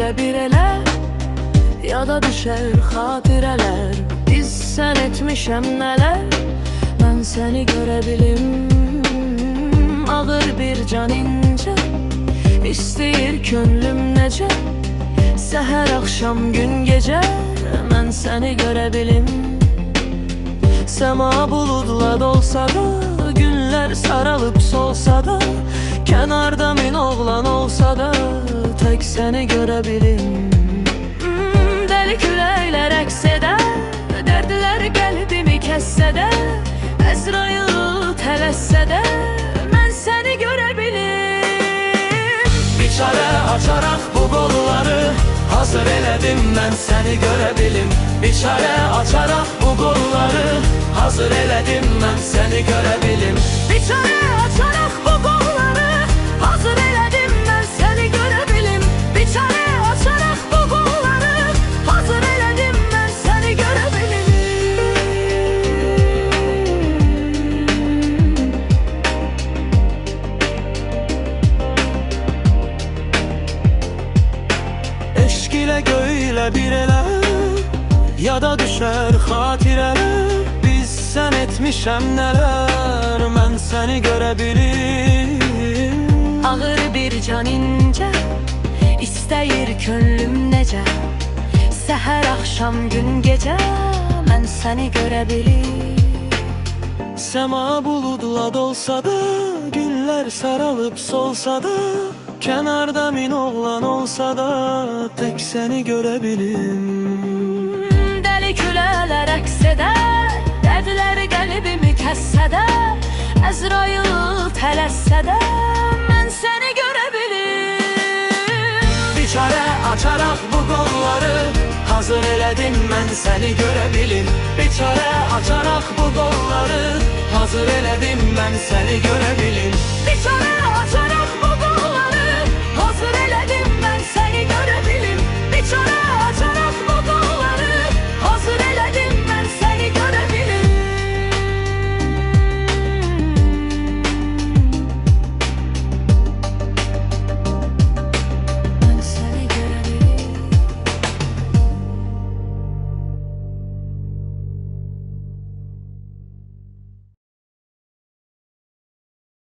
göylə bir elə, yada düşər xatirələr. Biz sən etmişəm nələr, mən səni görə bilim. Ağır bir can incə, istəyir könlüm necə, səhər axşam gün gecə, mən səni görə bilim. Səma buludla dolsa da, günlər saralıb solsa da, kənarda min oğlan olsa da, tək səni görə bilim. Dəli küləklər əks edər, dərdlər qəlbimi kəssə də, Əzrail tələssə də, mən səni görə bilim. Biçarə açaraq bu qolları, hazır elədim mən səni görə bilim. Biçarə açaraq bu qolları, hazır elədim mən səni görə bilim. Biçarə açaraq bu qolları, hazır elədim mən səni görə bilim. Biçarə açaraq bu qolları, hazır elədim mən səni görə bilim. Eşq ilə göylə bir elə, yada düşər xatirələr. Biz sən etmişəm nələr, mən səni görə bilim. Ağır bir can incə, istəyir könlüm necə, səhər axşam gün gecə, mən səni görə bilim. Səma buludla dolsa da, günlər saralıb solsa da, kənarda min oğlan olsa da, tək səni görə bilim. Dəli külələr əks edər, dərdlər qəlbimi kəssə də, Əzrail tələssə də, mən səni görə bilim. Biçarə açaraq bu qolları, hazır elədim mən səni görə bilim. Biçarə açaraq bu qolları, hazır elədim mən səni görə bilim. Biçarə açaraq